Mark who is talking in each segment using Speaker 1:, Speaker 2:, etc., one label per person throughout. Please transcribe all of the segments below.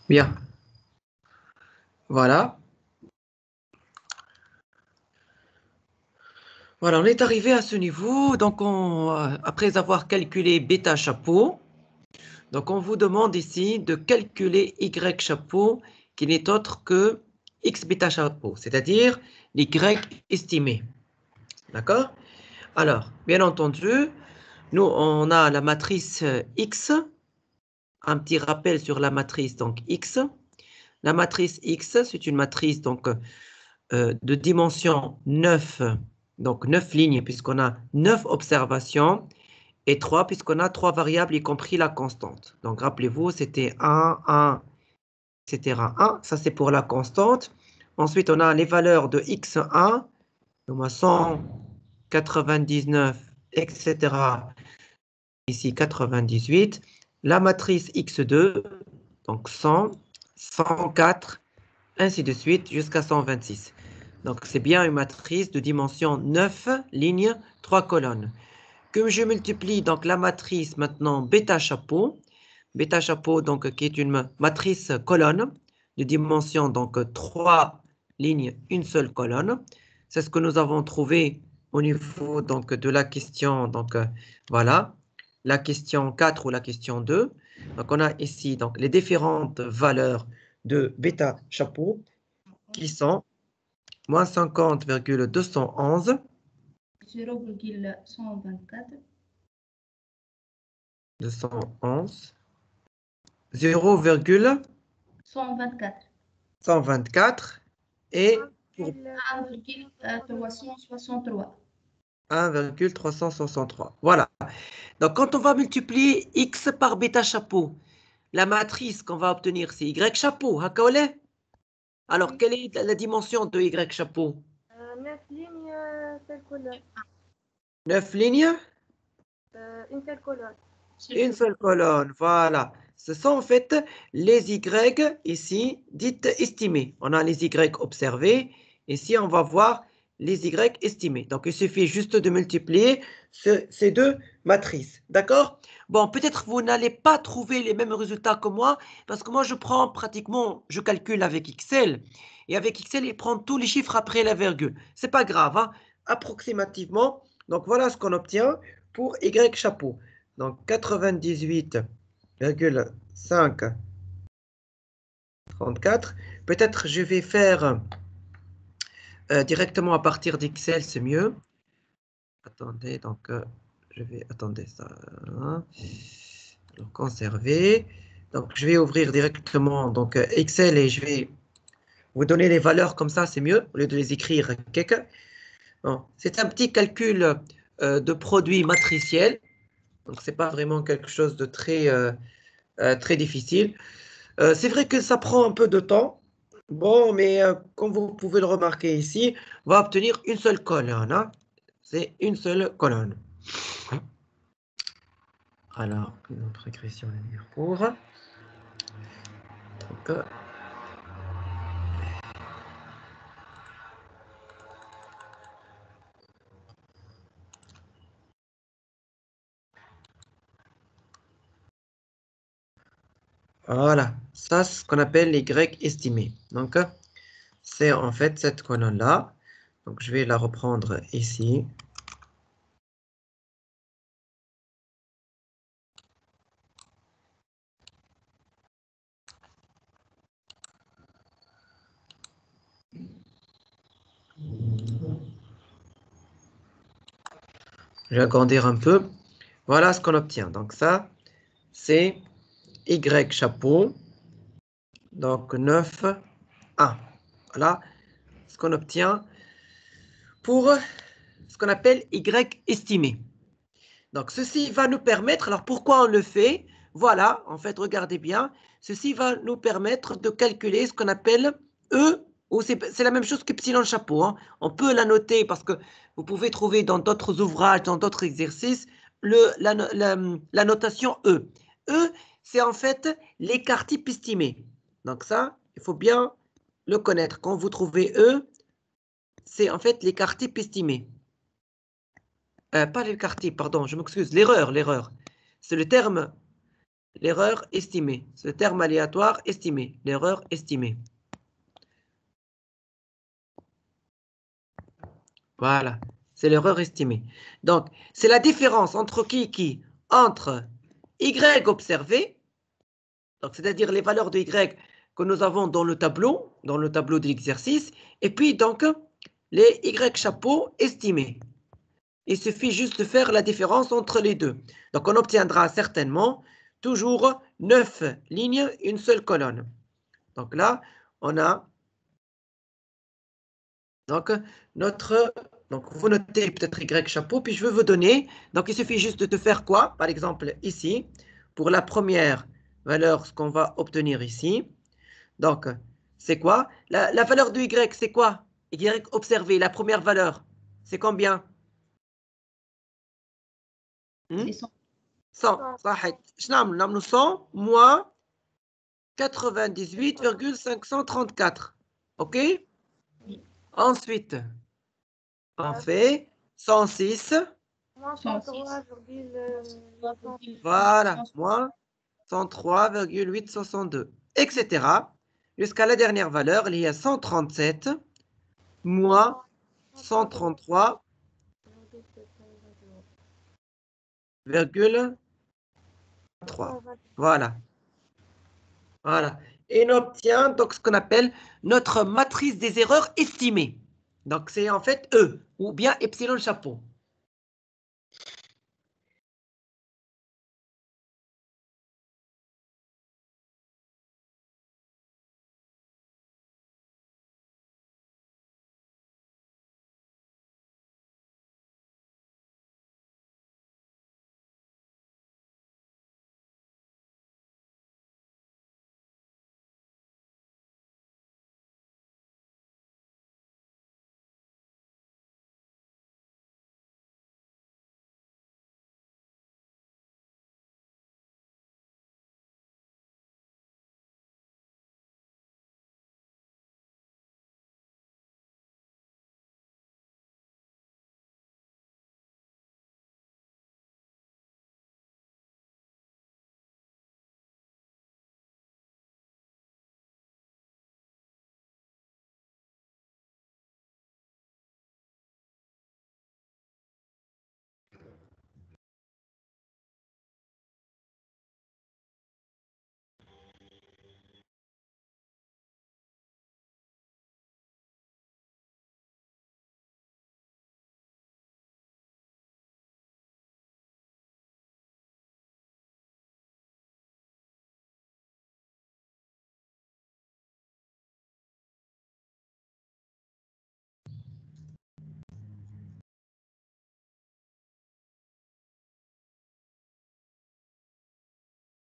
Speaker 1: Bien. Voilà. Voilà, on est arrivé à ce niveau. Donc, après avoir calculé bêta chapeau, donc on vous demande ici de calculer y chapeau, qui n'est autre que x bêta chapeau, c'est-à-dire l'y estimé. D'accord? Alors, bien entendu, nous, on a la matrice X, un petit rappel sur la matrice donc X. La matrice X, c'est une matrice donc, de dimension 9, donc 9 lignes, puisqu'on a 9 observations, et 3, puisqu'on a 3 variables, y compris la constante. Donc, rappelez-vous, c'était 1, etc. 1, ça c'est pour la constante. Ensuite, on a les valeurs de x1, donc 199, etc. Ici, 98. La matrice x2, donc 100, 104, ainsi de suite, jusqu'à 126. Donc, c'est bien une matrice de dimension 9 lignes, 3 colonnes. Que je multiplie donc la matrice maintenant bêta chapeau, donc, qui est une matrice colonne de dimension donc 3 lignes, une seule colonne. C'est ce que nous avons trouvé au niveau donc, de la question, donc voilà, la question 4 ou la question 2. Donc on a ici donc, les différentes valeurs de bêta chapeau qui sont moins 50,211,
Speaker 2: 0,124,
Speaker 1: 211, 0,124
Speaker 2: 124
Speaker 1: et pour
Speaker 2: 1,363.
Speaker 1: 1,363. Voilà. Donc, quand on va multiplier x par bêta chapeau, la matrice qu'on va obtenir, c'est y chapeau. Alors, quelle est la dimension de y chapeau?
Speaker 3: 9 lignes, seule colonne.
Speaker 1: 9 lignes?
Speaker 3: Une seule colonne.
Speaker 1: Une seule colonne, voilà. Ce sont en fait les y ici dites estimées. On a les y observés. Ici, on va voir les y estimés. Donc, il suffit juste de multiplier ces deux matrices. D'accord? Bon, peut-être vous n'allez pas trouver les mêmes résultats que moi, parce que moi, je prends pratiquement, je calcule avec Excel. Et avec Excel, il prend tous les chiffres après la virgule. C'est pas grave, hein? Approximativement. Donc, voilà ce qu'on obtient pour y chapeau. Donc 98,534. Peut-être je vais faire directement à partir d'Excel, c'est mieux. Attendez, donc je vais attendre ça. Hein. Alors, conserver. Donc je vais ouvrir directement donc, Excel et je vais vous donner les valeurs comme ça, c'est mieux, au lieu de les écrire. Bon, c'est un petit calcul de produit matriciel. Donc c'est pas vraiment quelque chose de très difficile. C'est vrai que ça prend un peu de temps. Bon, mais comme vous pouvez le remarquer ici, on va obtenir une seule colonne. Hein. C'est une seule colonne. Alors, notre régression linéaire pour. Donc, voilà, ça c'est ce qu'on appelle les Y estimés. Donc, c'est en fait cette colonne-là. Donc, je vais la reprendre ici. Je vais agrandir un peu. Voilà ce qu'on obtient. Donc, ça, c'est Y chapeau. Donc, 9, 1. Voilà ce qu'on obtient pour ce qu'on appelle Y estimé. Donc, ceci va nous permettre, alors pourquoi on le fait? Voilà, en fait, regardez bien, ceci va nous permettre de calculer ce qu'on appelle E, ou c'est la même chose qu'epsilon chapeau. Hein. On peut la noter parce que vous pouvez trouver dans d'autres ouvrages, dans d'autres exercices, la notation E. E, c'est en fait l'écart type estimé. Donc ça, il faut bien le connaître. Quand vous trouvez E, c'est en fait l'écart type estimé. Pas l'écart type, pardon, je m'excuse, l'erreur. C'est le terme l'erreur estimée. Ce terme aléatoire estimé, l'erreur estimée. Voilà, c'est l'erreur estimée. Donc, c'est la différence entre qui? Entre Y observé, donc c'est-à-dire les valeurs de Y que nous avons dans le tableau de l'exercice, et puis donc les Y chapeaux estimés. Il suffit juste de faire la différence entre les deux. Donc, on obtiendra certainement toujours 9 lignes, une seule colonne. Donc là, on a donc notre... Donc, vous notez peut-être Y chapeau, puis je vais vous donner. Donc, il suffit juste de faire quoi? Par exemple, ici, pour la première valeur, ce qu'on va obtenir ici. Donc, c'est quoi? La valeur de Y, c'est quoi? Y observé, la première valeur, c'est combien?
Speaker 2: C'est 100.
Speaker 1: 100. صحيح. شنو نعملوا؟ نعملوا 100 moins 98,534. OK? Ensuite, on fait 106.
Speaker 3: Moins
Speaker 2: 106.
Speaker 3: 103,106.
Speaker 1: Voilà, moins 103,862, etc. Jusqu'à la dernière valeur, il y a 137 moins 133,3. Voilà. Voilà. Et on obtient donc ce qu'on appelle notre matrice des erreurs estimées. Donc, c'est en fait E, ou bien epsilon chapeau.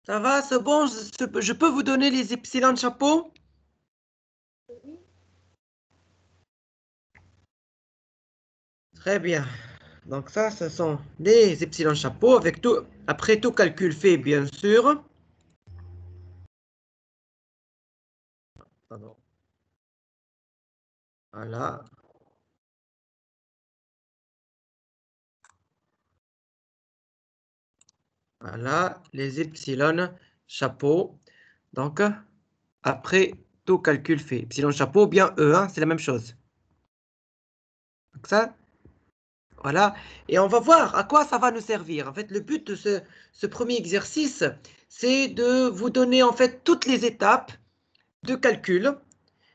Speaker 1: Ça va, c'est bon, je peux vous donner les epsilon chapeau? Très bien. Donc ça, ce sont les epsilon chapeau avec tout, après tout calcul fait, bien sûr. Pardon. Voilà. Voilà, les epsilon chapeau. Donc, après tout calcul fait. Epsilon chapeau, bien E, hein, c'est la même chose. Donc ça, voilà. Et on va voir à quoi ça va nous servir. En fait, le but de ce premier exercice, c'est de vous donner en fait toutes les étapes de calcul,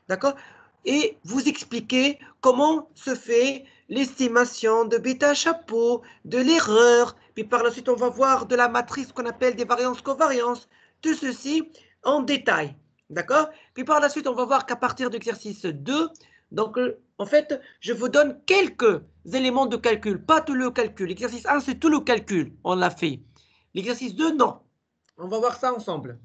Speaker 1: d'accord? Et vous expliquer comment se fait l'estimation de bêta chapeau, de l'erreur. Puis par la suite, on va voir de la matrice qu'on appelle des variances-covariances. Tout ceci en détail, d'accord? Puis par la suite, on va voir qu'à partir de l'exercice 2, donc en fait, je vous donne quelques éléments de calcul, pas tout le calcul. L'exercice 1, c'est tout le calcul, on l'a fait. L'exercice 2, non. On va voir ça ensemble.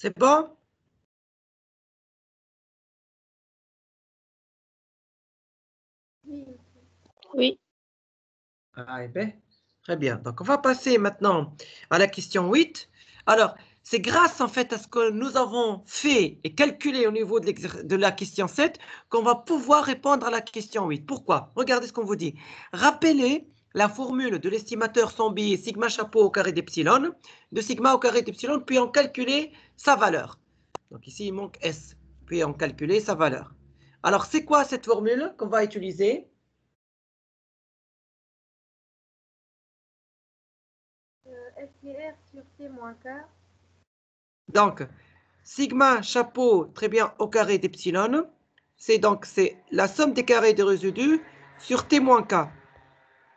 Speaker 1: C'est bon?
Speaker 3: Oui.
Speaker 1: Ah, eh bien, très bien. Donc, on va passer maintenant à la question 8. Alors, c'est grâce en fait à ce que nous avons fait et calculé au niveau de la question 7 qu'on va pouvoir répondre à la question 8. Pourquoi? Regardez ce qu'on vous dit. Rappelez la formule de l'estimateur sans biais sigma chapeau au carré d'epsilon, de sigma au carré d'epsilon, puis en calculer sa valeur. Donc ici, il manque S, puis en calculer sa valeur. Alors, c'est quoi cette formule qu'on va utiliser?
Speaker 3: SCR sur T moins K.
Speaker 1: Donc, sigma chapeau, très bien, au carré d'epsilon, c'est la somme des carrés des résidus sur T moins K.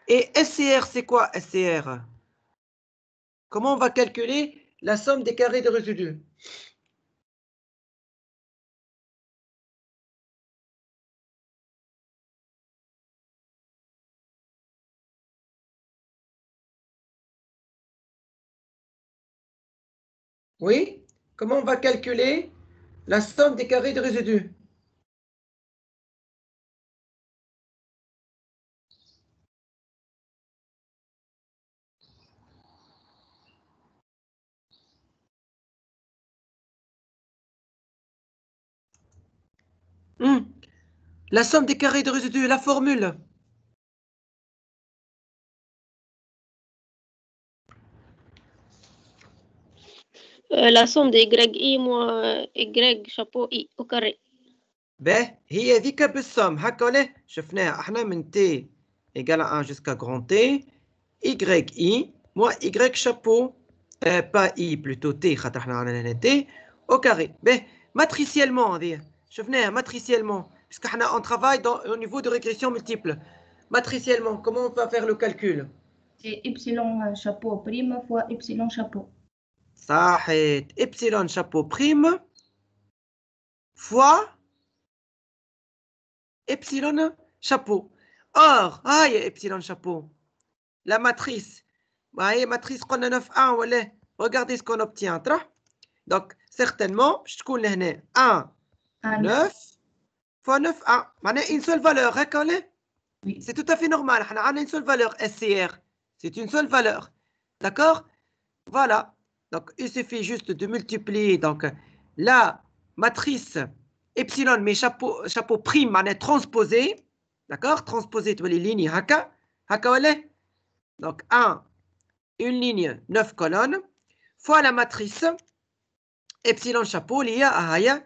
Speaker 1: Et SCR, c'est quoi SCR? Comment on va calculer la somme des carrés des résidus? Oui? Comment on va calculer la somme des carrés des résidus? La somme des carrés de résidus, la formule.
Speaker 3: La somme de YI moins Y chapeau I au carré.
Speaker 1: Ben, هي ذيك بالsomme. هكا ولا شفناها احنا من T égale à 1 jusqu'à grand T, YI moins Y chapeau, pas I, plutôt T, خاطر احنا عندنا هنا T, au carré. Ben, matriciellement, هذه شفناها matriciellement, puisque احنا on travaille au niveau de régression multiple. Matriciellement, comment on va faire le calcul?
Speaker 4: C'est epsilon chapeau prime fois epsilon chapeau.
Speaker 1: صحيح, epsilon chapeau prime fois epsilon chapeau. Or, il y a epsilon chapeau. La matrice, matrice qu'on a 9,1, voilà. Regardez ce qu'on obtient. Donc, certainement, je te dis 1, 9 fois 9, 1. On a une seule valeur,
Speaker 4: Oui.
Speaker 1: C'est tout à fait normal. On a une seule valeur, SCR. C'est une seule valeur. D'accord? Voilà. Donc, il suffit juste de multiplier donc, la matrice epsilon, mais chapeau prime, on est transposé. D'accord? Transposé, tu vois les lignes, haka. Haka, voilà. Donc, 1, une ligne, 9 colonnes, fois la matrice epsilon chapeau, il y a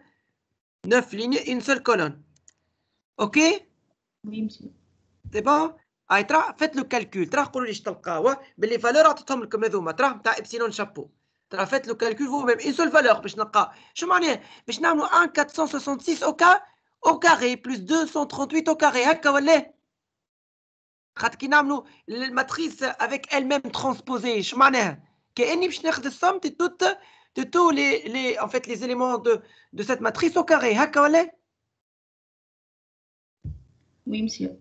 Speaker 1: 9 lignes, une seule colonne. OK?
Speaker 4: Oui, monsieur.
Speaker 1: C'est bon? Faites le calcul. Les valeurs عطيتهم لكم هذوما نتاع epsilon chapeau. Faites le calcul vous-même. Une seule valeur باش نلقى. شو معناها؟ باش نعملوا 1 466 au carré plus 238 au carré. هكا ولا؟ خاطر كي نعملوا الماتريس avec elle-même transposée. شو معناها؟ كأني باش ناخذ الsomme de tous en fait, les éléments de cette matrice au carré. هكا ولا؟
Speaker 4: Oui, monsieur.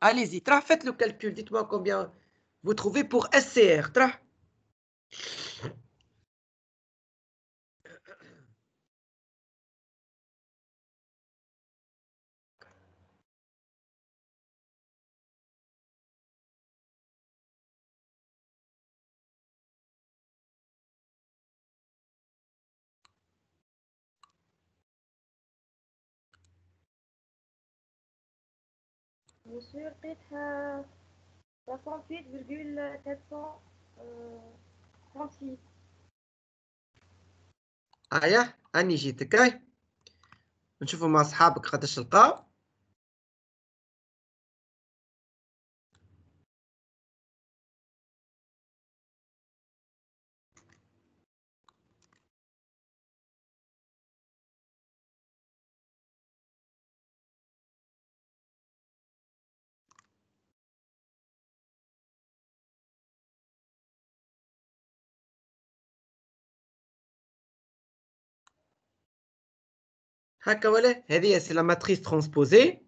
Speaker 1: Allez-y, faites le calcul. Dites-moi combien vous trouvez pour SCR.
Speaker 3: Monsieur, peut-être 68,436.
Speaker 1: أني جيتك نشوفوا مع أصحابك قداش تلقاو. هكا ولا هذه سي لا ماتريس ترانسبوزي.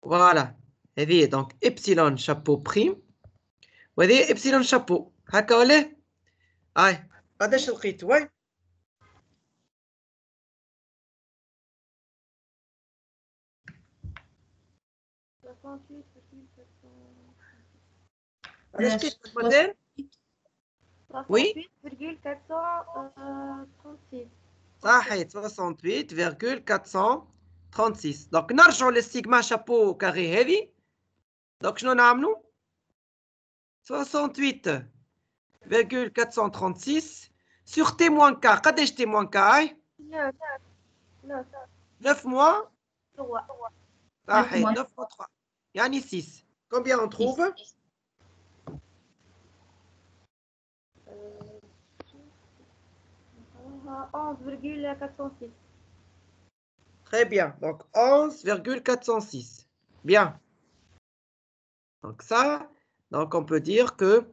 Speaker 1: فوالا هذه دونك إبسيلون شابو بريم وهذه إبسيلون شابو. هكا ولا؟
Speaker 2: قداش لقيت وي
Speaker 3: 68,436.
Speaker 2: قداش لقيت مادام وي
Speaker 3: 68,436.
Speaker 2: صحيح 68,436 دونك نرجعوا للسيغما شابو كاري هذه دونك شنو نعملوا 68,436 sur T moins K قداش T moins K 9 mois صحيح 9 fois 3 يعني 6 combien on trouve
Speaker 3: 11,406.
Speaker 2: Très bien. Donc 11,406. Bien. Donc ça, donc on peut dire que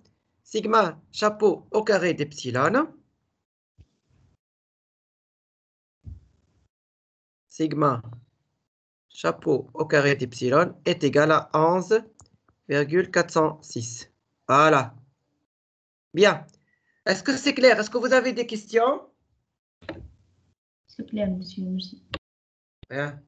Speaker 2: sigma chapeau au carré d'epsilon, sigma chapeau au carré d'epsilon est égal à 11,406. Voilà. Bien. Est-ce que c'est clair? Est-ce que vous avez des questions?
Speaker 4: C'est clair, monsieur, merci.
Speaker 2: Bien.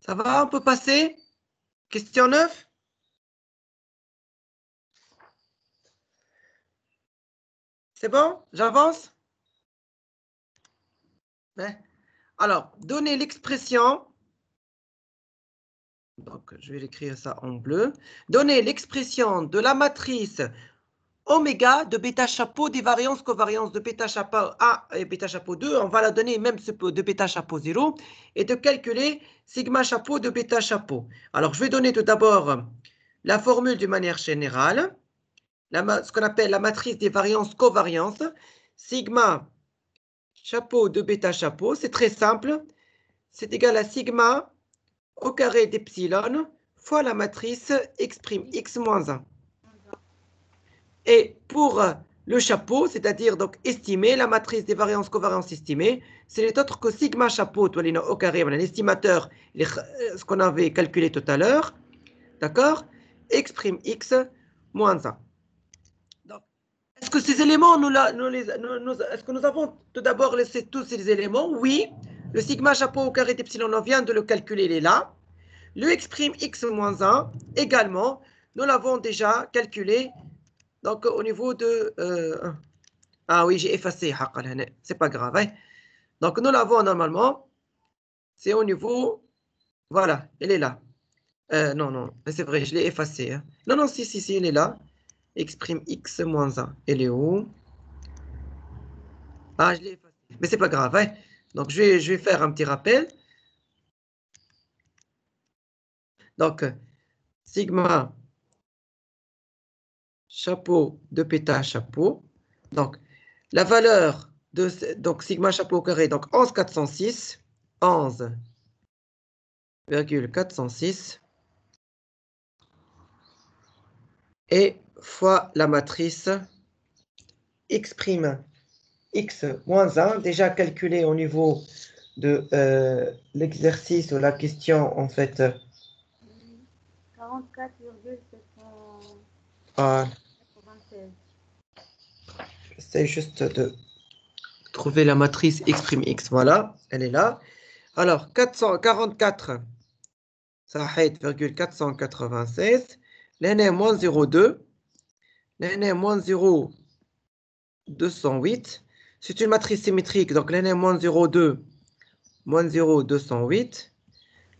Speaker 2: Ça va, on peut passer? Question 9? C'est bon? J'avance? Alors, donnez l'expression. Donc, je vais l'écrire ça en bleu. Donnez l'expression de la matrice oméga de bêta chapeau des variances covariances de bêta chapeau A et bêta chapeau 2. On va la donner même de bêta chapeau 0 et de calculer sigma chapeau de bêta chapeau. Alors, je vais donner tout d'abord la formule d'une manière générale, ce qu'on appelle la matrice des variances covariances. Sigma chapeau de bêta chapeau, c'est très simple. C'est égal à sigma au carré d'epsilon fois la matrice x', x moins 1. Et pour le chapeau, c'est-à-dire donc estimer la matrice des variances covariances estimées, c'est n'est autre que sigma chapeau au carré, voilà l'estimateur, ce qu'on avait calculé tout à l'heure, d'accord, x', x moins 1. Donc, est-ce que ces éléments, est-ce que nous avons tout d'abord laissé tous ces éléments? Oui, le sigma chapeau au carré d'epsilon, on vient de le calculer, il est là. Le x', x moins 1, également, nous l'avons déjà calculé. Donc, au niveau de... ah oui, j'ai effacé. C'est pas grave. Hein? Donc, nous l'avons normalement. C'est au niveau... Voilà, elle est là. Non, non, c'est vrai, je l'ai effacé. Hein? Non, non, si, elle est là. X', x moins 1. Elle est où? Ah, je l'ai effacé. Mais c'est pas grave. Hein? Donc, je vais faire un petit rappel. Donc, sigma chapeau de bêta chapeau. Donc, la valeur de donc sigma chapeau au carré, donc 11,406, 11 406 et fois la matrice x', x moins 1, déjà calculé au niveau de l'exercice ou la question, en fait.
Speaker 3: 44,796.
Speaker 2: J'essaie juste de trouver la matrice x', x. Voilà, elle est là. Alors, 444, ça va être 496. L'année moins 0,2. L'année moins 0,208. C'est une matrice symétrique, donc l'année moins 0,2, moins 0,208.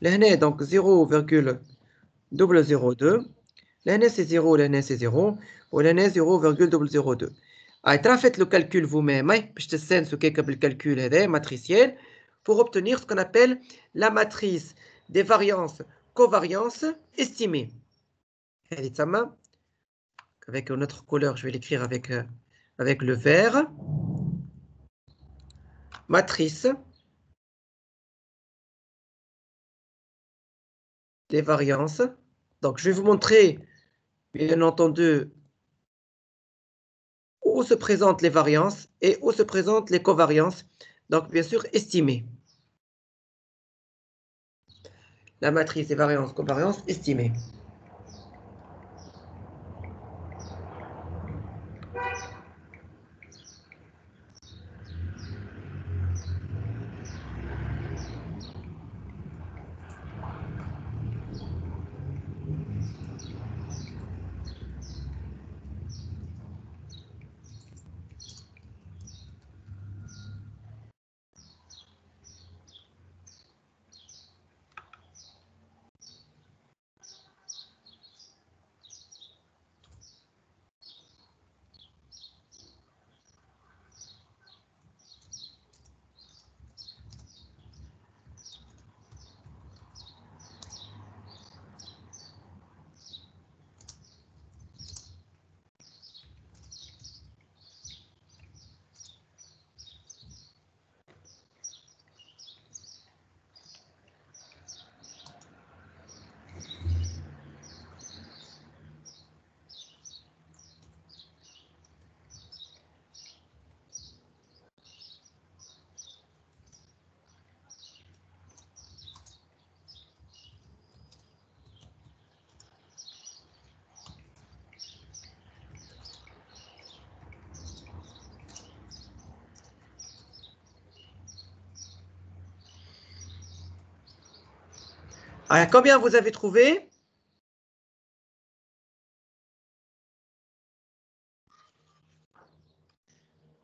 Speaker 2: L'année, donc 0,002. L'année c'est 0, l'année c'est 0. Ou l'année 0,002. Faites le calcul vous-même. Je te sens ce qu'est le calcul matriciel pour obtenir ce qu'on appelle la matrice des variances covariances estimées. Avec une autre couleur, je vais l'écrire avec le vert. Matrice des variances. Donc, je vais vous montrer, bien entendu, où se présentent les variances et où se présentent les covariances. Donc, bien sûr, estimées. La matrice des variances covariances estimées. Alors, combien vous avez trouvé?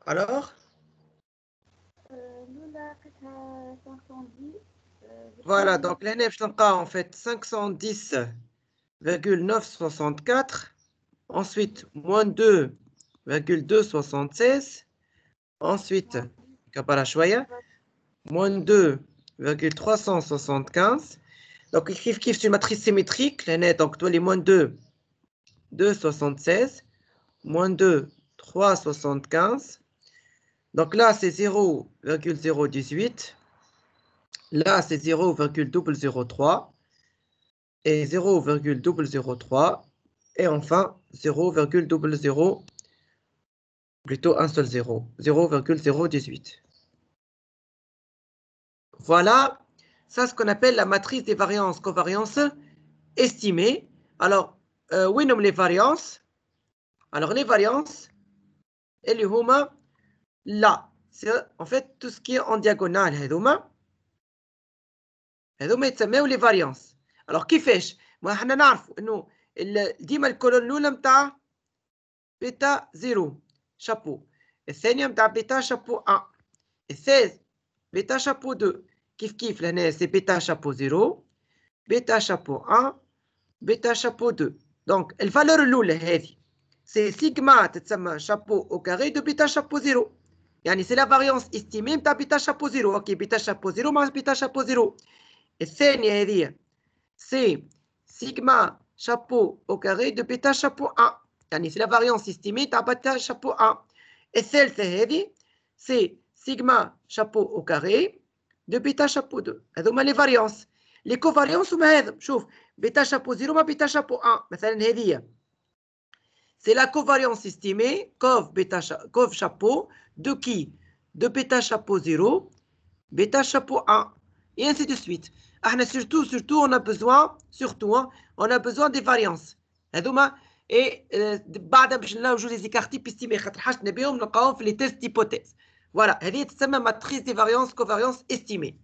Speaker 2: Alors? Voilà, donc l'année, je en fait 510,964. Ensuite, moins 2,276. Ensuite, moins 2,375. Donc, il c'est une matrice symétrique. L'année, donc, les moins 2, 2,76. Moins 2, 3,75. Donc là, c'est 0,018. Là, c'est 0,003. Et 0,003. Et enfin, 0,00, plutôt un seul 0, 0,018. Voilà, ça, ce qu'on appelle la matrice des variances covariances estimées. Alors, où nomme les variances? Alors, les variances, elles sont là. C'est en fait tout ce qui est en diagonale. هذوما يتسموا les variances. Alors, كيفاش؟ ما احنا نعرفوا انه ديما الكولون الاولى نتاع بيتا 0 شابو، الثانيه نتاع بيتا شابو 1، الثالث بيتا شابو 2. كيف لهنا سي بيتا شابو 0، بيتا شابو 1، بيتا شابو 2. دونك الفالور الاولى هذه سي سيغما تتسمى شابو او كاري دو بيتا شابو 0. يعني سي لا فاريونس استيمي نتاع بيتا شابو 0. اوكي، بيتا شابو 0 مع بيتا شابو 0. الثانيه هذه سي سيغما chapeau au carré de bêta chapeau 1. يعني c'est la variance estimée de bêta chapeau 1. الثالثة هذه c'est sigma chapeau au carré de bêta chapeau 2. هذوما les variances. les covariances هما هذا شوف بيتا شابو 0 مع بيتا شابو 1 مثلا هذه c'est la covariance estimée cov chapeau de qui de bêta chapeau 0 bêta chapeau 1 et ainsi de suite. Surtout on a besoin on a besoin des variances هذوما et بعد باش نلوجوا les écarts types estimés خاطر حاجتنا بهم نلقاوهم في les tests d'hypothèse. Voilà, هذه تسمى matrice des variances covariance estimée.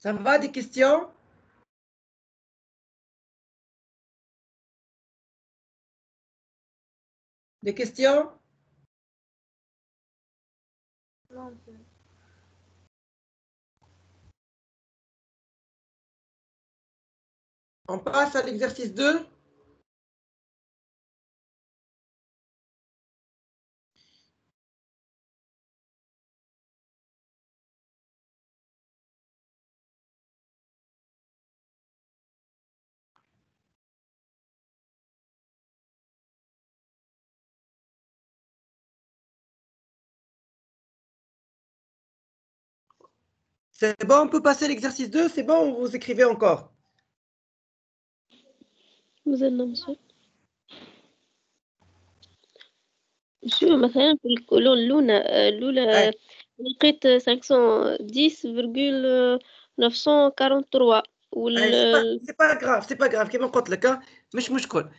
Speaker 2: Ça va, des questions? Des questions? On passe à l'exercice 2. C'est bon, on peut passer à l'exercice 2, c'est bon ou vous écrivez encore?
Speaker 3: مازلنا monsieur مثلا في الكولون الأولى لقيت 510,943
Speaker 2: c'est pas grave كيما قلت لك مش مشكل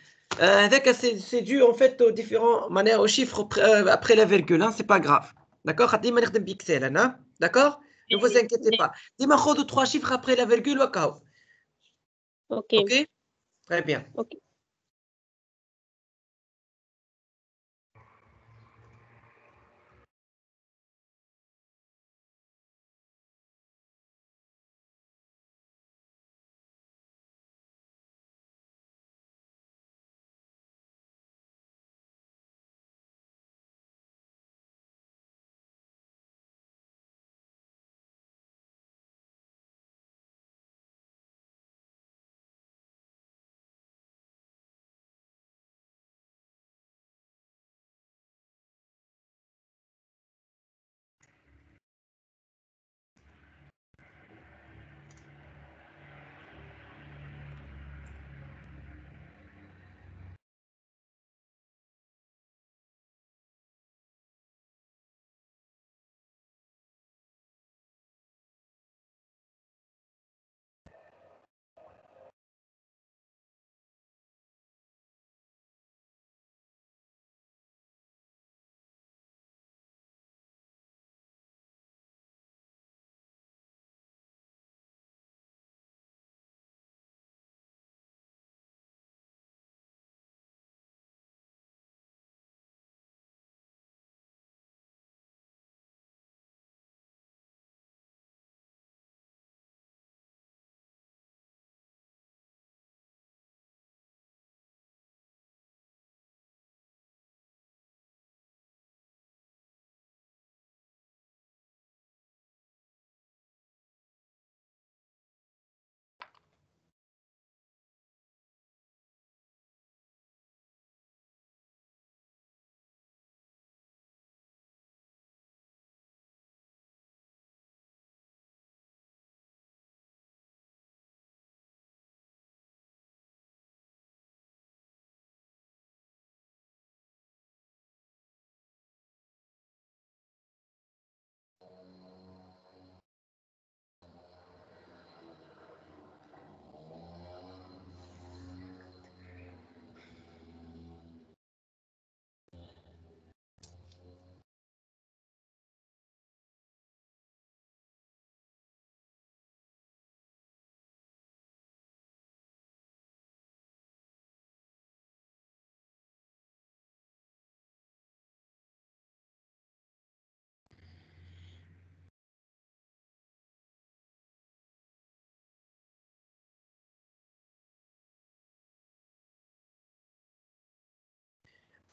Speaker 2: هذاك c'est dû en fait aux différents معناها aux chiffres après la virgule c'est pas grave d'accord خاطر ديما نخدم بإكسل أنا d'accord ne vous inquiétez pas ديما خذوا 3 chiffres après la virgule وكاو
Speaker 3: ok
Speaker 2: très bien
Speaker 3: ok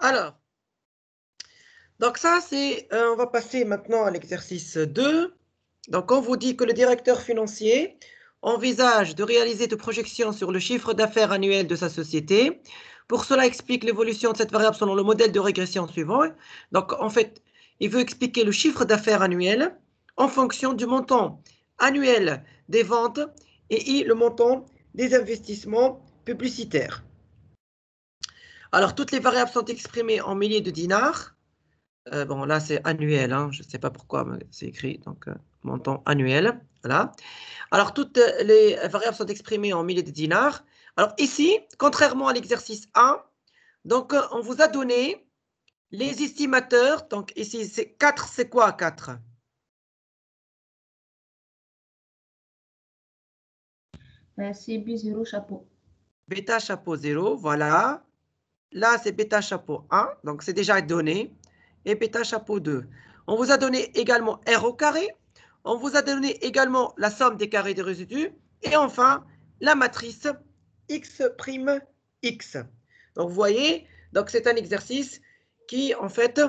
Speaker 2: Alors, donc ça, c'est, on va passer maintenant à l'exercice 2. Donc, on vous dit que le directeur financier envisage de réaliser des projections sur le chiffre d'affaires annuel de sa société. Pour cela, explique l'évolution de cette variable selon le modèle de régression suivant. Donc, en fait, il veut expliquer le chiffre d'affaires annuel en fonction du montant annuel des ventes et le montant des investissements publicitaires. Alors, toutes les variables sont exprimées en milliers de dinars. Bon, là, c'est annuel, hein, je ne sais pas pourquoi c'est écrit, donc montant annuel, voilà. Alors, toutes les variables sont exprimées en milliers de dinars. Alors, ici, contrairement à l'exercice 1, donc, on vous a donné les estimateurs. Donc, ici, c'est 4, c'est quoi 4?
Speaker 4: C'est B0 chapeau.
Speaker 2: Bêta chapeau 0, voilà. Là, c'est bêta chapeau 1, donc c'est déjà donné. Et bêta chapeau 2. On vous a donné également R au carré. On vous a donné également la somme des carrés des résidus. Et enfin, la matrice X', X. Donc, vous voyez, donc c'est un exercice qui, en fait,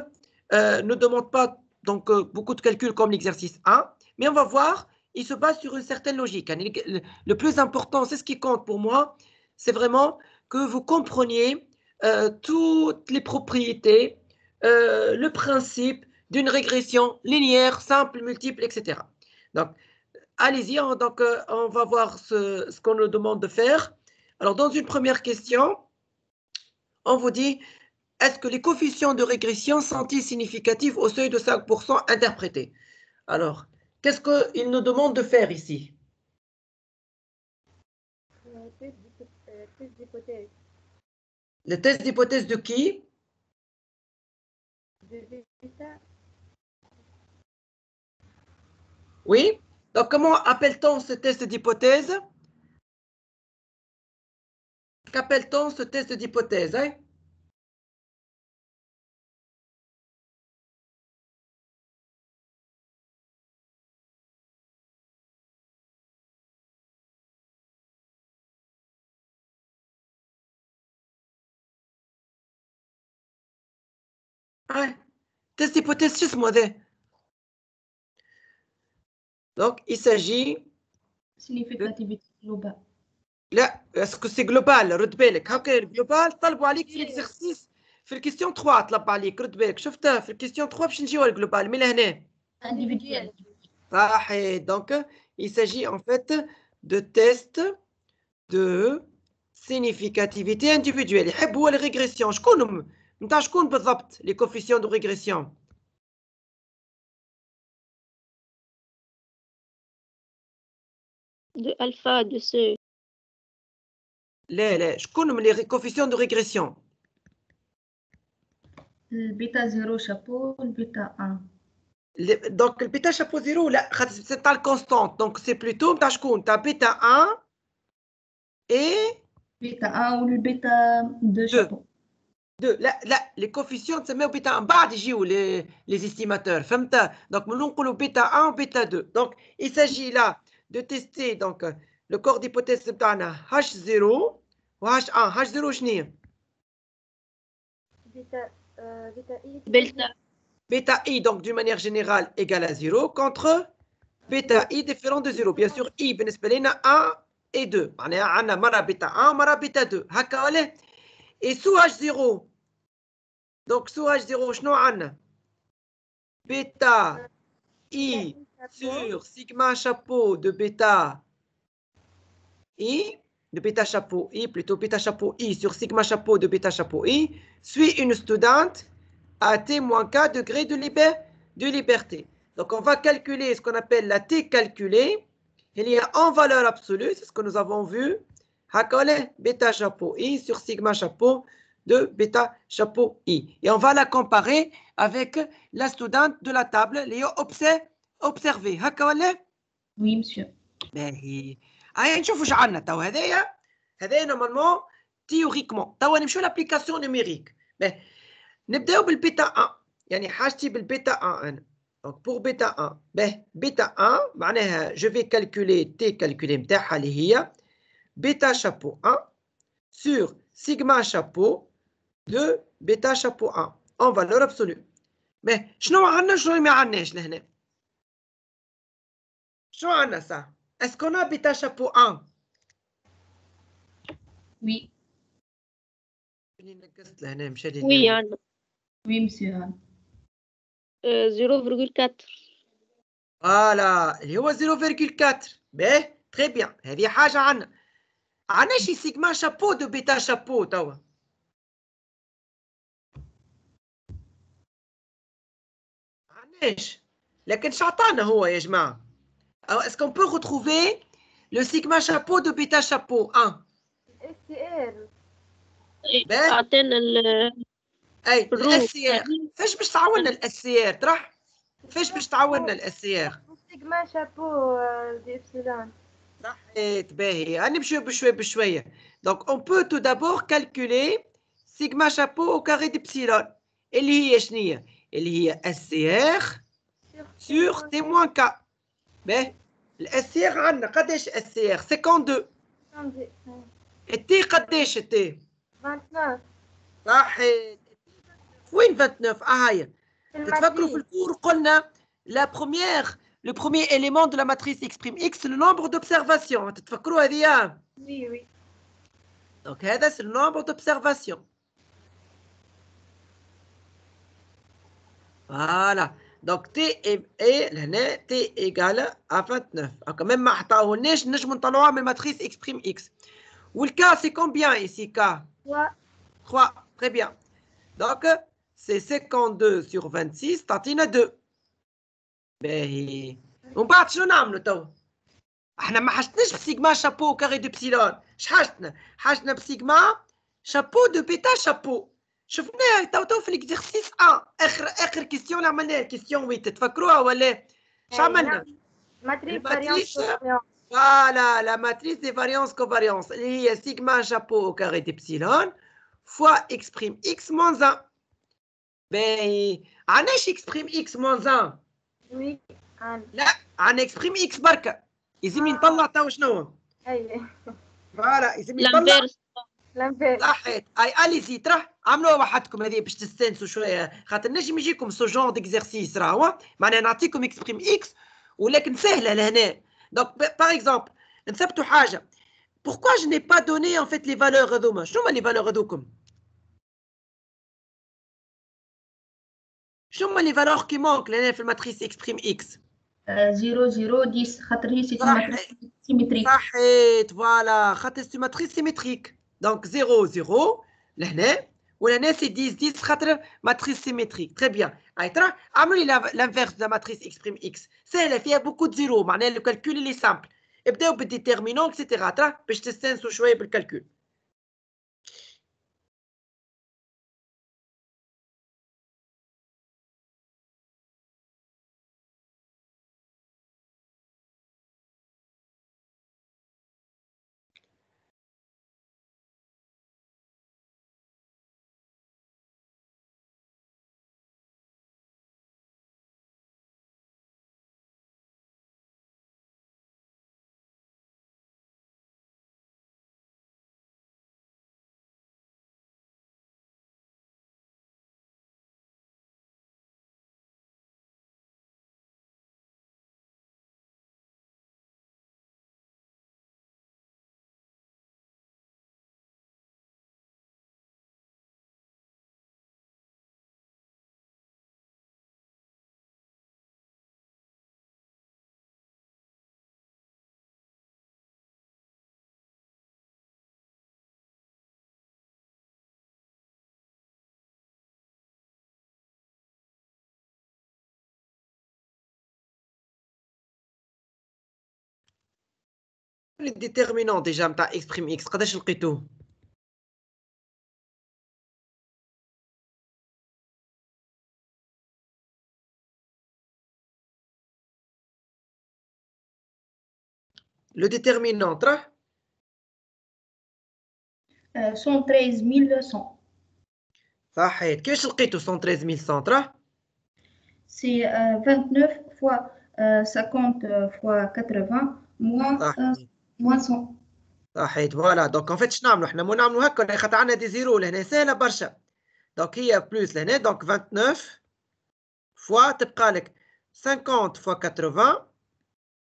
Speaker 2: ne demande pas donc, beaucoup de calculs comme l'exercice 1. Mais on va voir, il se base sur une certaine logique. Le plus important, c'est ce qui compte pour moi, c'est vraiment que vous compreniez toutes les propriétés, le principe d'une régression linéaire, simple, multiple, etc. Donc, allez-y, donc, on va voir ce qu'on nous demande de faire. Alors, dans une première question, on vous dit, est-ce que les coefficients de régression sont-ils significatifs au seuil de 5% interprété? Alors, qu'est-ce qu'il nous demande de faire ici? Le test d'hypothèse de qui? Oui. Donc, comment appelle-t-on ce test d'hypothèse? Qu'appelle-t-on ce test d'hypothèse, hein? Test d'hypothèse, c'est ce. Donc, il s'agit...
Speaker 4: Significativité globale.
Speaker 2: Là, est-ce que c'est global? رد بالك هكا global طلبوا عليك في l'exercice في الكيستيون 3 طلب عليك رد بالك شفتها في الكيستيون 3 باش نجيو الجلوبال من لهنا
Speaker 4: Individuel.
Speaker 2: صحيح. Donc il s'agit en fait de tests de significativité individuelle. يحب هو الريغريسيون شكون نتاع شكون بالضبط les coefficients de régression؟
Speaker 3: De alpha, de ce.
Speaker 2: لا شكون من les coefficients de régression؟
Speaker 4: Le bêta 0 chapeau, le bêta 1.
Speaker 2: Donc le bêta chapeau 0 là c'est pas le constante, donc c'est plutôt نتاع شكون؟ نتاع bêta 1 et
Speaker 4: Bêta 1 ou le bêta 2 chapeau.
Speaker 2: لا les coefficients تسميو بيتا 1 بعد يجيو les estimateurs فهمت. donc nous نقولوا bêta 1 ou bêta 2. donc il s'agit là de tester donc le corps d'hypothèse بتاعنا H0 و H1. H0 شنو هي؟ Bêta I donc d'une manière générale égale à 0 contre bêta I différent de 0. bien sûr I بالنسبة لنا 1 et 2 معناها عندنا مرة bêta 1 مرة bêta 2 هكا ولا. et sous H0 donc sous H0 شنو عندنا؟ bêta I sur sigma chapeau de bêta I, de bêta chapeau I, plutôt bêta chapeau I sur sigma chapeau de bêta chapeau I, suit une studente à T-K degré de liberté. Donc, on va calculer ce qu'on appelle la T calculée. Il y a en valeur absolue, c'est ce que nous avons vu. Hakole bêta chapeau I sur sigma chapeau de bêta chapeau I. Et on va la comparer avec la studente de la table, les observé. Hakole?
Speaker 4: Oui, monsieur.
Speaker 2: باهي. هيا نشوفوا ايش عندنا تو. هذايا نورمالمون تيوريكمون. توا نمشيو لابليكاسيون نيميريك. نبداو بالبيتا 1. يعني حاجتي بالبيتا 1 انا. دونك بور بيتا 1. بيتا 1 معناها جو في كالكولي تي كالكولي نتاعها اللي هي بيتا شابو 1 sur sigma chapeau de bêta chapeau 1 en valeur absolue. Mais شنو عندنا شنو ما عندناش لهنا؟ شنو عندنا ça? Est-ce qu'on a bêta chapeau 1?
Speaker 4: Oui.
Speaker 3: Oui, Anne.
Speaker 4: Oui, monsieur.
Speaker 3: 0,4.
Speaker 2: Voilà, اللي هو 0,4. باهي très bien. هذه حاجة عندنا. عندنا شي سيجما شابو دو بيتا شابو توا. عندناش. لكن شعطانا هو يا جماعة. Alors, est-ce qu'on peut retrouver le sigma chapeau de bêta chapeau 1?
Speaker 3: أعطينا
Speaker 2: اي الاس سي ار. فاش باش تعاوننا الاس سي ار ترى؟ فاش باش تعاوننا الاس سي ار؟
Speaker 5: سيجما شابو دي إبسيلون.
Speaker 2: صحيت باهي. نمشيو بشوية بشوية. Donc on peut tout d'abord calculer sigma chapeau au carré d'epsilon. اللي هي شنو هي؟ اللي هي اس سي ار sur t moins k. باهي الاس سي ار عندنا قداش اس سي ار؟ 52. التي قداش التي؟
Speaker 5: 29.
Speaker 2: صحيح. وين 29؟ هاي تتفكروا في الكور قلنا la première, le premier élément de la matrice exprime x, c'est le nombre d'observations. تتفكروا هذه؟
Speaker 5: Oui, oui.
Speaker 2: Donc هذا c'est le nombre d'observations. Voilà. Donc t est لهنا t égale à 29. Quand même ما عطاوهالناش نجموا نطلعوها من matrice exprime x. والك c'est combien ici k?
Speaker 5: 3.
Speaker 2: 3. Très bien. Donc c'est 52 sur 26 تعطينا 2. باهي. ومن بعد شنو نعملوا توا؟ احنا ما حاجتناش بسيجما شابو كاري دو بسيلون. اش حاجتنا؟ حاجتنا بسيجما شابو دو بيتا شابو. شفناها تو في الاكزرسيس 1. اخر كيستيون اللي عملناها كيستيون 8 تتفكروها ولا؟ اش عملنا؟
Speaker 5: ماتريس
Speaker 2: فوالا لا ماتريس دي فاريونس كوفاريونس اللي هي سيجما شابو او كاري دي بسيلون فوا اكسبريم اكس موان 1. باهي. عندناش اكسبريم اكس موان 1؟
Speaker 5: وي.
Speaker 2: لا عندنا اكسبريم اكس بركه. يلزمني نطلع توا شنو؟
Speaker 5: ايوه.
Speaker 2: فوالا يلزمني نطلع
Speaker 5: لامبير.
Speaker 2: صحيت. اي اليزي ترى عملوها وحدكم هذه باش تستانسوا شويه خاطر نجم يجيكم سو جون ديكزرسيس راهو معناها نعطيكم اكسبريم اكس ولكن سهله لهنا. دونك باغ اكزومبل نثبتوا حاجه. pourquoi je n'ai pas donné en fait les valeurs هذوما؟ شنو هما لي فالور هذوكم؟ شنو هما لي فالور كي مونك لهنا في الماتريس اكسبريم اكس؟
Speaker 4: 0 0 10 خاطر هي سي ماتريس سيمتريك.
Speaker 2: صحيت فوالا خاطر سي ماتريس سيمتريك. دونك 0 0 لهنا ولهنا سي 10 10 خاطر ماتريس سيمتريك. تري بيان. اي ترى عملوا لي لانفيرس دو ماتريس اكسبريم اكس سهله فيها بوكو دو زيرو معناها لو كالكول اللي سامبل. ابداو بالديتيرمينون اكسيتيرا ترى باش تستانسوا شويه بالكالكول. الديتيرمينون ديجا نتاع اكسبريم اكس قداش لقيتوه؟ لو ديتيرمينون ترى
Speaker 4: 113100.
Speaker 2: صحيت. كيفاش لقيتو 113100 ترى؟
Speaker 4: سي 29 فوا 50 فوا 80 موان 100.
Speaker 2: صحيت فوالا. دونك ان فيت شنو نعملوا؟ حنا مو نعملوا هكا خاطر عندنا دي زيرو لهنا سهله برشا. Donc, il y a plus l'année. Donc, 29 fois, 50 fois 80,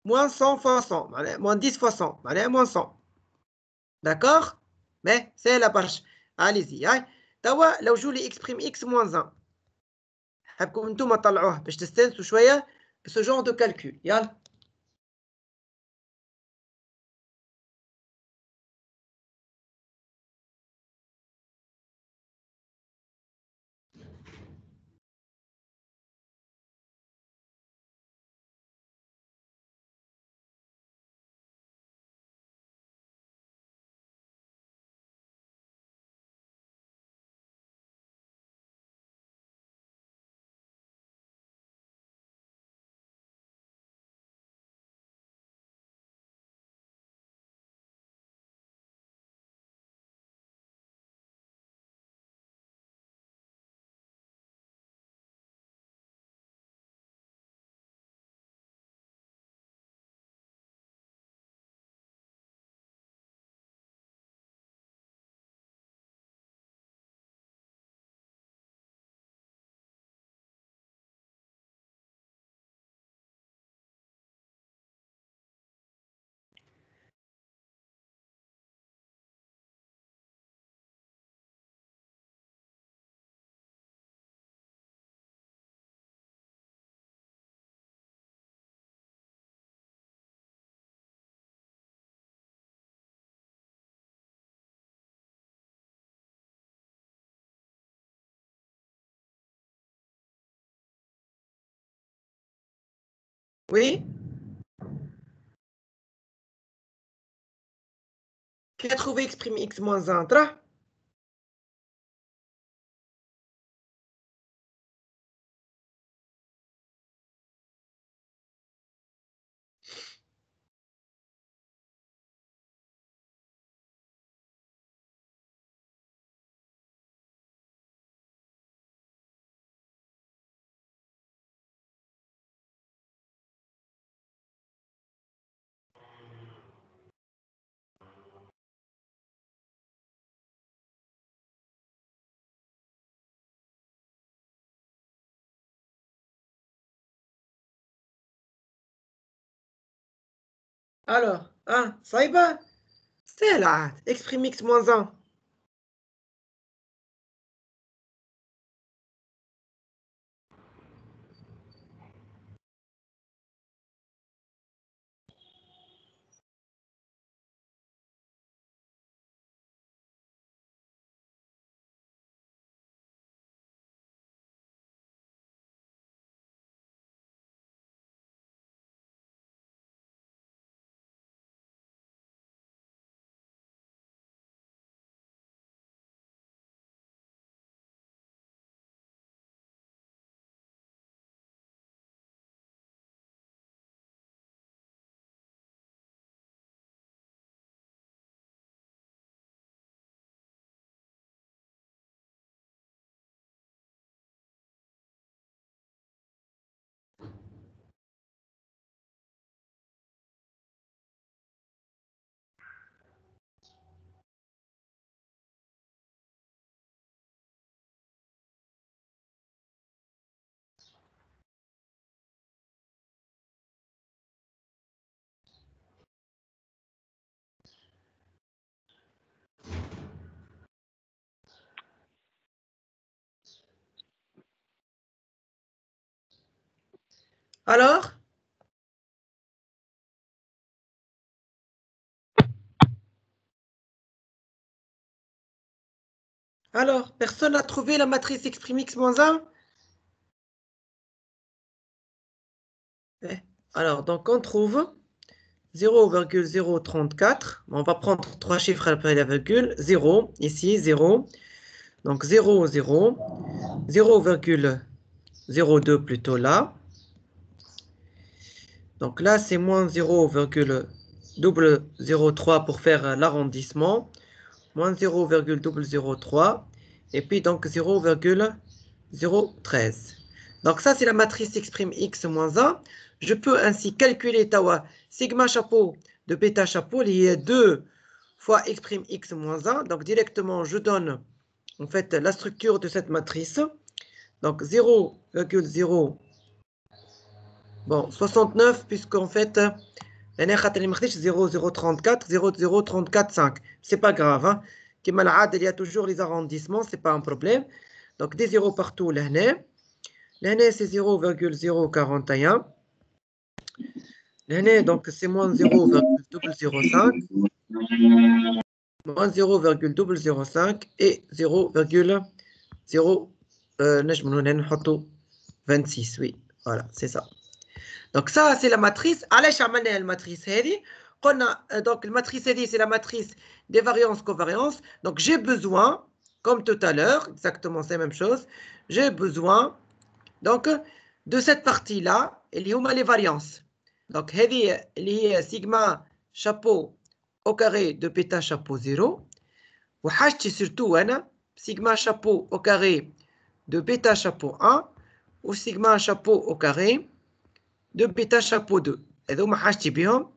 Speaker 2: moins 100 fois 100. Moins 10 fois 100. Moins 100. D'accord? Mais c'est la page. Allez-y. توا لو جو لي exprime x moins 1. حابكم انتم تطلعوه باش تستانسوا شويه بسو جون دو كالكول. يلا. Oui. Qui a trouvé exprime x moins 1 tra? Alors, ça y va? C'est là, exprime x moins 1. Alors? Alors, personne n'a trouvé la matrice exprime x moins 1? Alors, donc on trouve 0,034. On va prendre 3 chiffres après la virgule. 0, ici, 0. Donc 0, 0. 0,02 plutôt là. Donc là, c'est moins 0,003 pour faire l'arrondissement. Moins 0,003. Et puis donc 0,013. Donc ça, c'est la matrice exprime x moins 1. Je peux ainsi calculer tawa sigma chapeau de bêta chapeau lié 2 fois exprime x moins 1. Donc directement, je donne en fait, la structure de cette matrice. Donc 0,0, bon, 69, puisqu'en fait, 0,034, 0,034,5. C'est pas grave. Hein? Comme il y a toujours les arrondissements, c'est pas un problème. Donc des zéros partout, l'année c'est 0,041. L'année, donc c'est moins 0,005. Moins 0,005 et 0,026. Oui, voilà, c'est ça. Donc ça, c'est la matrice. علاش عملنا الماتريس هذه؟ قلنا donc la matrice هذه c'est la matrice des variances covariances. Donc j'ai besoin, comme tout à l'heure, exactement c'est la même chose, j'ai besoin donc de cette partie-là, اللي هما les variances. Donc هذه اللي هي sigma chapeau au carré de bêta chapeau 0. وحاجتي surtout أنا sigma chapeau au carré de bêta chapeau 1 ou sigma chapeau au carré de bêta chapeau 2. هذوما حاجتي بهم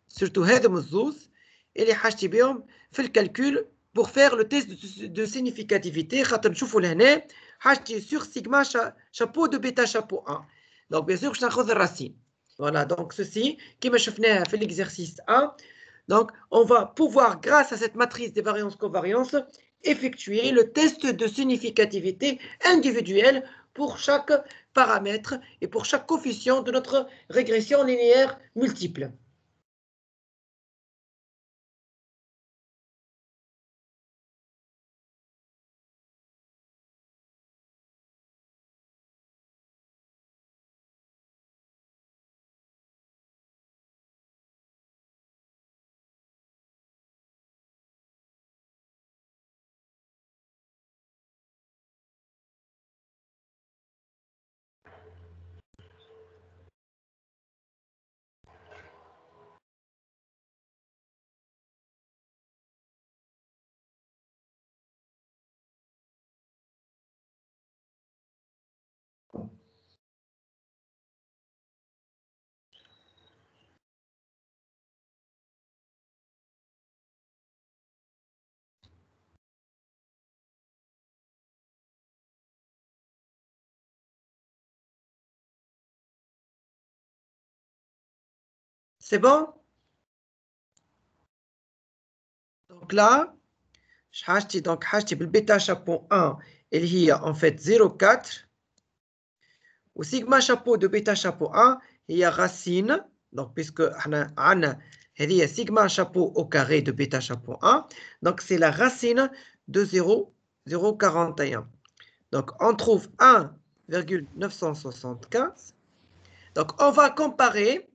Speaker 2: surtout هذوم الزوز اللي حاجتي بهم في الكالكول pour faire le test de significativité. خاطر نشوفوا لهنا حاجتي sur sigma chapeau de bêta chapeau 1. Donc bien sûr باش ناخذ الرacine. Voilà, donc ceci كما شفناها في l'exercice 1. Donc, on va pouvoir, grâce à cette matrice des variances-covariances, effectuer le test de significativité individuelle pour chaque paramètre et pour chaque coefficient de notre régression linéaire multiple. C'est bon? Donc là, حاجتي بالبيتا chapeau 1 اللي هي en fait 0,4 و sigma chapeau de bêta chapeau 1 هي racine. Donc puisque احنا عندنا هذه sigma chapeau au carré de bêta chapeau 1, donc c'est la racine de 0,041. Donc on trouve 1,975. Donc on va comparer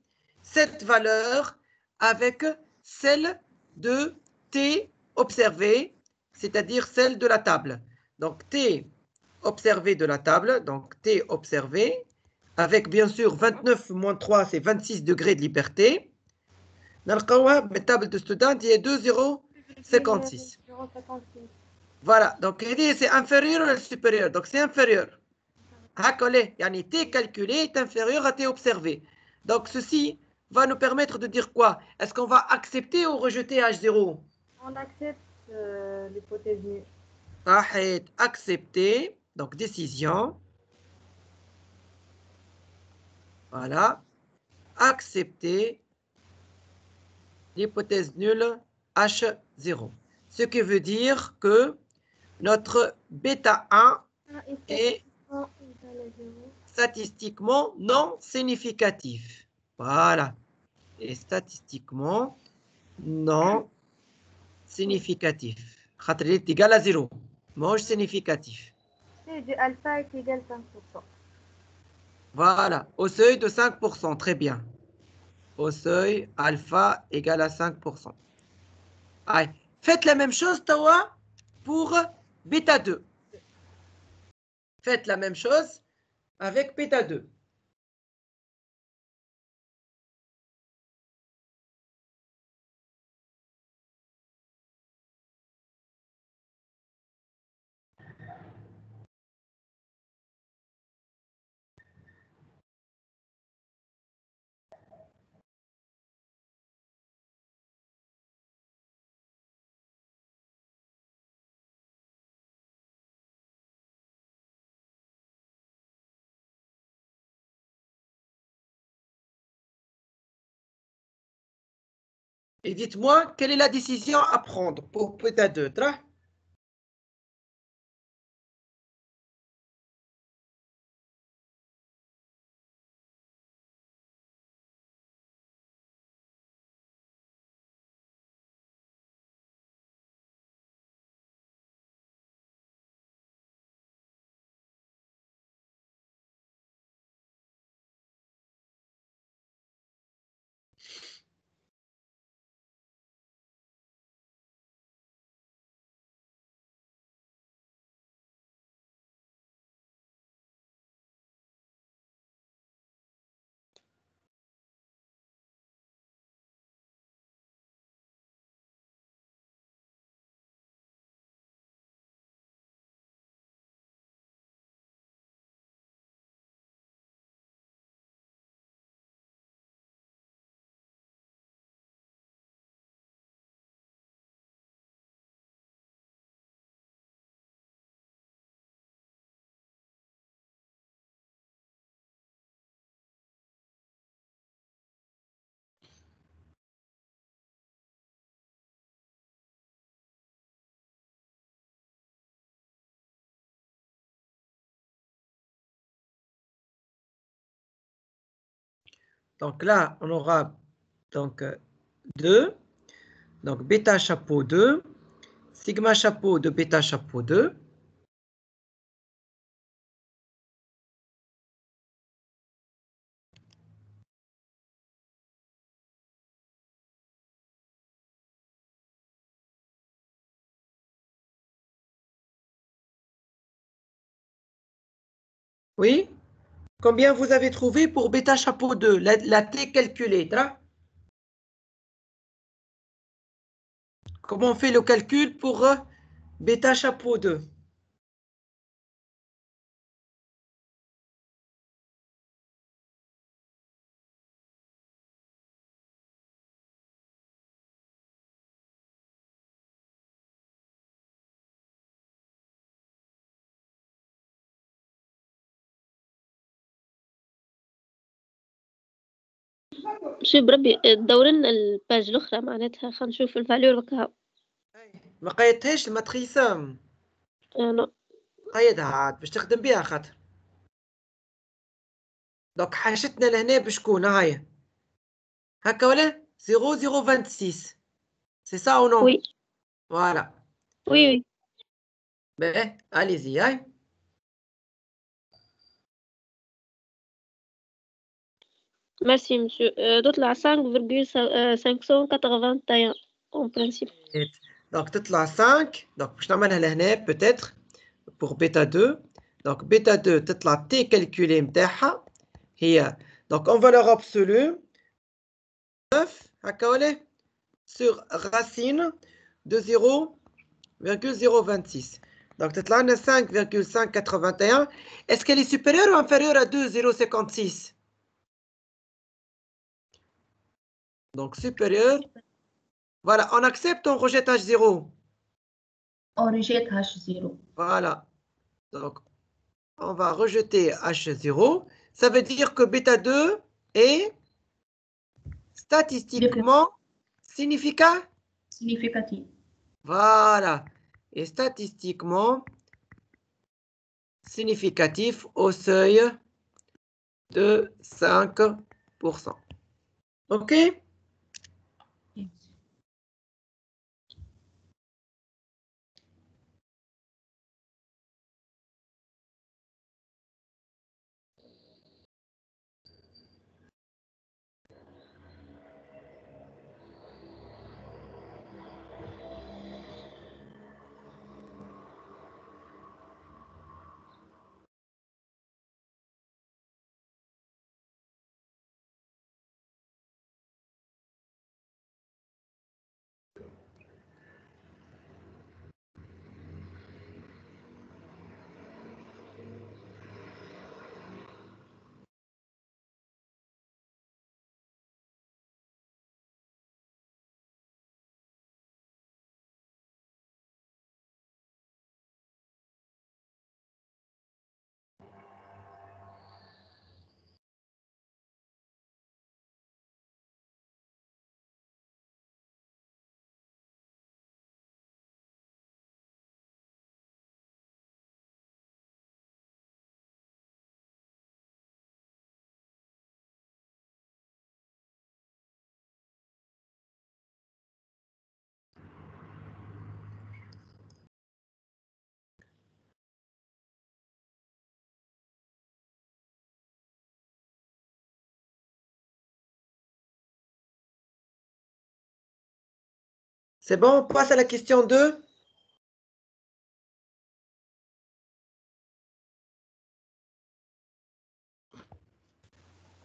Speaker 2: cette valeur avec celle de t observé, c'est-à-dire celle de la table. Donc t observé de la table, donc t observé, avec bien sûr 29 moins 3, c'est 26 degrés de liberté. نلقاوها بالتable de student, il y a 2,056. Voilà, donc c'est inférieur ou supérieur, donc c'est inférieur. Yani t calculé est inférieur à t observé. Donc ceci va nous permettre de dire quoi? Est-ce qu'on va accepter ou rejeter H0?
Speaker 5: On accepte l'hypothèse nulle.
Speaker 2: Accepter, donc décision. Voilà. Accepter l'hypothèse nulle H0. Ce qui veut dire que notre bêta 1 est statistiquement non significatif. Voilà. Et statistiquement non significatif. Il est égal à 0. Moche significatif.
Speaker 5: C'est du alpha est égal à 5%.
Speaker 2: Voilà. Au seuil de 5%. Très bien. Au seuil alpha égale à 5%. Allez. Faites la même chose, Tawa, pour bêta 2. Faites la même chose avec bêta 2. Et dites-moi, quelle est la décision à prendre pour bêta 2 tra? Donc là, on aura donc 2, donc bêta chapeau 2, sigma chapeau de bêta chapeau 2. Oui? Combien vous avez trouvé pour bêta chapeau 2, la T calculée tra? Comment on fait le calcul pour bêta chapeau 2?
Speaker 3: شو بربي دور لنا الباج الأخرى معناتها خلينا نشوف الفالور وكها.
Speaker 2: ما قيدتهاش الماتريس.
Speaker 3: لا
Speaker 2: قيدها عاد باش تخدم بها خاطر. دونك حاجتنا لهنا بشكون هاي هكا ولا 0026 سي سا او نو؟
Speaker 3: وي
Speaker 2: فوالا.
Speaker 3: وي وي.
Speaker 2: Ben, allez-y, hein.
Speaker 3: Merci monsieur. تطلع 5,581 en principe.
Speaker 2: Donc, تطلع 5. Donc, باش نعملها لهنا peut-être pour bêta 2. Donc, bêta 2 تطلع T calculé متاعها هي donc en valeur absolue 9 هكا ولا sur racine de 0,026. Donc, تطلع لنا 5,581. Est-ce qu'elle est supérieure ou inférieure à 2,056? Donc, supérieure. Voilà, on accepte, on rejette H0.
Speaker 4: On rejette H0.
Speaker 2: Voilà. Donc, on va rejeter H0. Ça veut dire que bêta 2 est statistiquement
Speaker 4: significatif.
Speaker 2: Voilà. Et statistiquement significatif au seuil de 5%. OK? C'est bon, on passe à la question 2.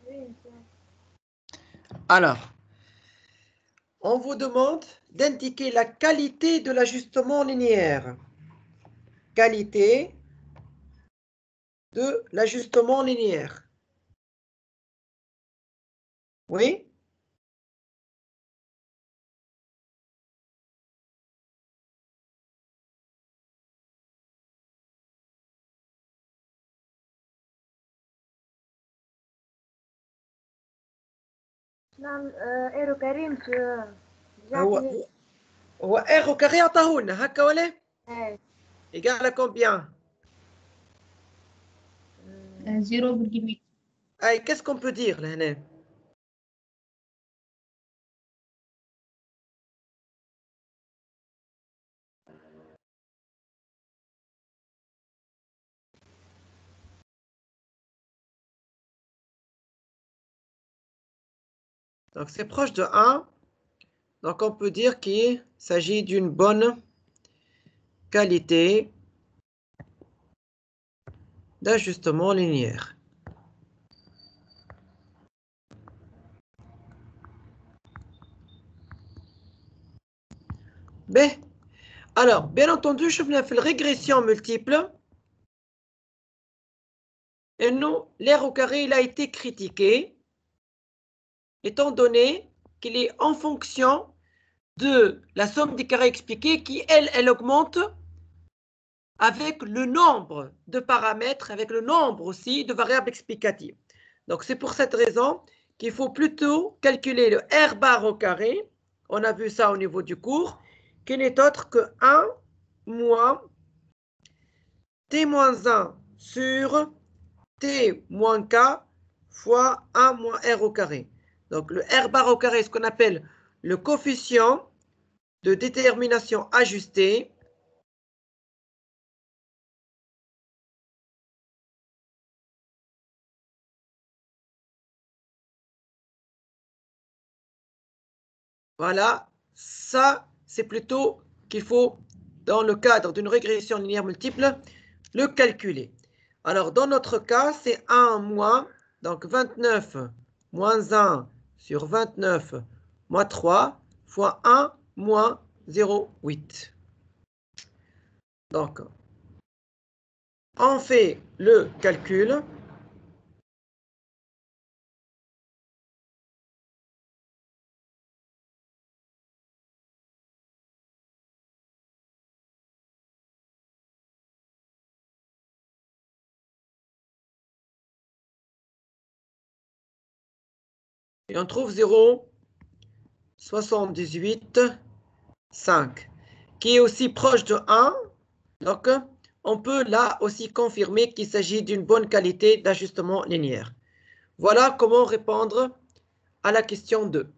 Speaker 5: Oui, monsieur.
Speaker 2: Alors, on vous demande d'indiquer la qualité de l'ajustement linéaire. Qualité de l'ajustement linéaire. Oui?
Speaker 5: نعم ايرو كريم في
Speaker 2: هو
Speaker 5: جاتني
Speaker 2: هو R au carré عطاه لنا هكا ولا؟
Speaker 5: ايه
Speaker 2: Égal à combien?
Speaker 4: 0,8.
Speaker 2: Allez, qu'est-ce qu'on peut dire là هنا؟ Donc c'est proche de 1. Donc on peut dire qu'il s'agit d'une bonne qualité d'ajustement linéaire. B. Alors, bien entendu, je viens faire régression multiple. Et nous, l'air au carré, il a été critiqué, étant donné qu'il est en fonction de la somme des carrés expliqués qui, elle augmente avec le nombre de paramètres, avec le nombre aussi de variables explicatives. Donc, c'est pour cette raison qu'il faut plutôt calculer le R bar au carré, on a vu ça au niveau du cours, qui n'est autre que 1 moins T-1 sur T moins K fois 1 moins R au carré. Donc, le R bar au carré est ce qu'on appelle le coefficient de détermination ajustée. Voilà, ça, c'est plutôt qu'il faut, dans le cadre d'une régression linéaire multiple, le calculer. Alors, dans notre cas, c'est 1 moins, donc 29 moins 1 sur 29 moins 3 fois 1 moins 0,8. Donc, on fait le calcul. Et on trouve 0,78,5, qui est aussi proche de 1. Donc, on peut là aussi confirmer qu'il s'agit d'une bonne qualité d'ajustement linéaire. Voilà comment répondre à la question 2.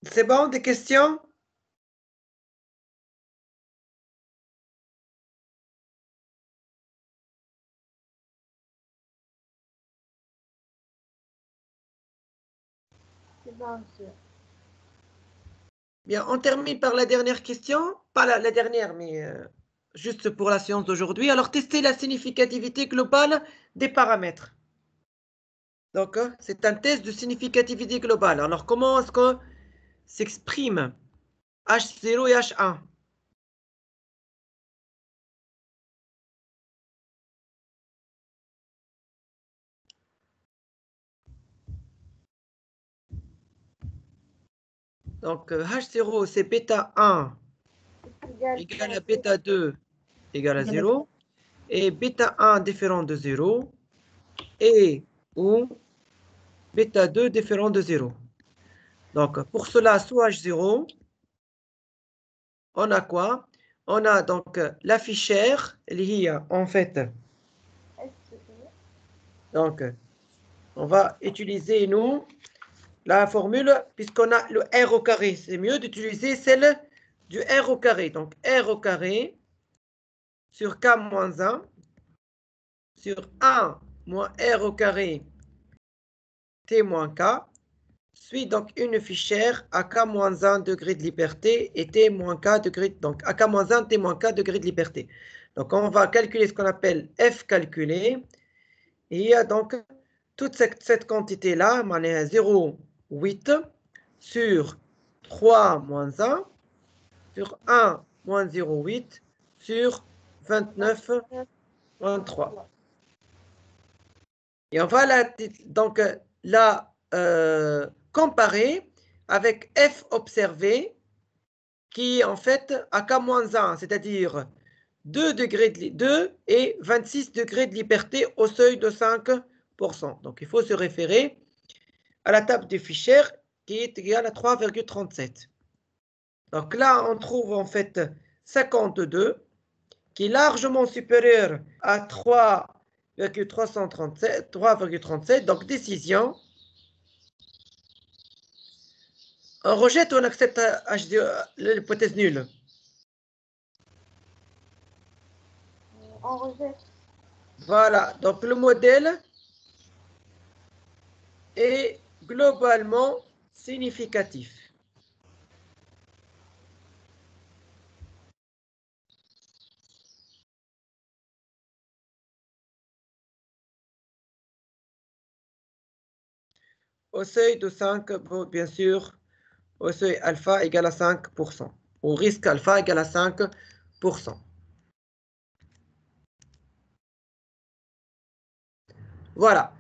Speaker 2: C'est bon, des questions?
Speaker 5: C'est bon, monsieur.
Speaker 2: Bien, on termine par la dernière question. Pas la dernière, mais juste pour la séance d'aujourd'hui. Alors, tester la significativité globale des paramètres. Donc, c'est un test de significativité globale. Alors, comment est-ce que s'exprime H0 et H1? Donc, H0, c'est bêta 1 égale à bêta 2 égale à 0. Et bêta 1 différent de 0 et ou bêta 2 différent de 0. Donc, pour cela, sous H0, on a quoi? On a donc la fichière, en fait. Donc, on va utiliser, nous, la formule, puisqu'on a le R au carré. C'est mieux d'utiliser celle du R au carré. Donc, R au carré sur K moins 1 sur 1 moins R au carré T moins K suit donc une fichière à K-1 degré de liberté et T moins K degré, donc à K-1, T moins K degré de liberté. Donc on va calculer ce qu'on appelle F calculé. Et il y a donc toute cette quantité-là, 0,8 sur 3 moins 1 sur 1 moins 0,8 sur 29 moins 3. Et on va donc la comparer avec F observé qui est en fait à K-1, c'est-à-dire 2 et 26 degrés de liberté au seuil de 5%. Donc il faut se référer à la table des fichiers qui est égale à 3,37. Donc là, on trouve en fait 52 qui est largement supérieur à 3,37. Donc décision. On rejette ou on accepte l'hypothèse nulle?
Speaker 5: On rejette.
Speaker 2: Voilà, donc le modèle est globalement significatif. Au seuil de 5, bien sûr, au seuil alpha égale à 5%. Au risque alpha égale à 5%. Voilà.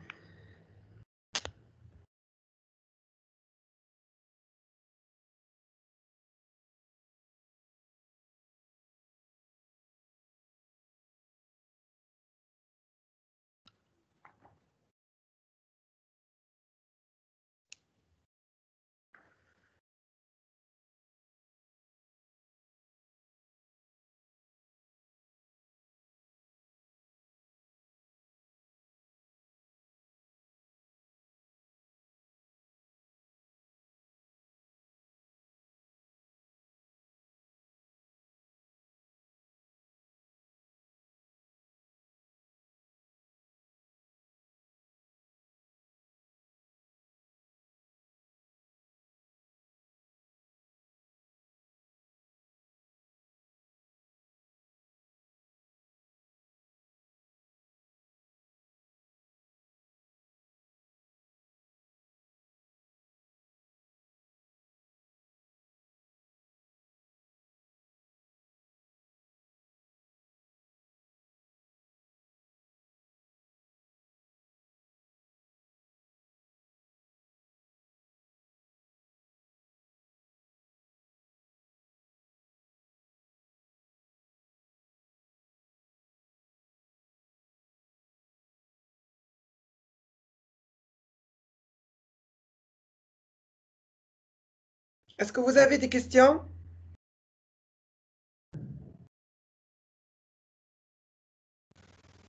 Speaker 2: Est-ce que vous avez des questions?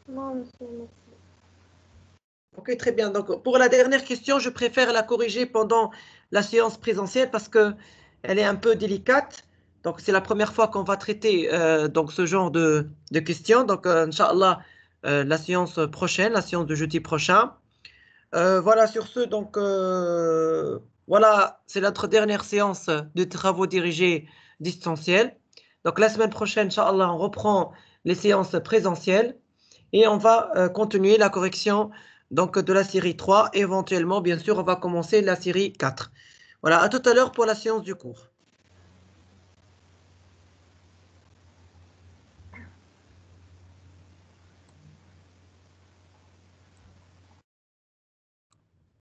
Speaker 5: Non, monsieur, merci.
Speaker 2: Ok, très bien. Donc, pour la dernière question, je préfère la corriger pendant la séance présentielle parce que elle est un peu délicate. Donc, c'est la première fois qu'on va traiter donc ce genre de questions. Donc, Inch'Allah, la séance prochaine, la séance de jeudi prochain. Voilà, sur ce, donc, voilà, c'est notre dernière séance de travaux dirigés distanciels. Donc, la semaine prochaine, Inch'Allah, on reprend les séances présentielles et on va continuer la correction donc, de la série 3. Et éventuellement, bien sûr, on va commencer la série 4. Voilà, à tout à l'heure pour la séance du cours.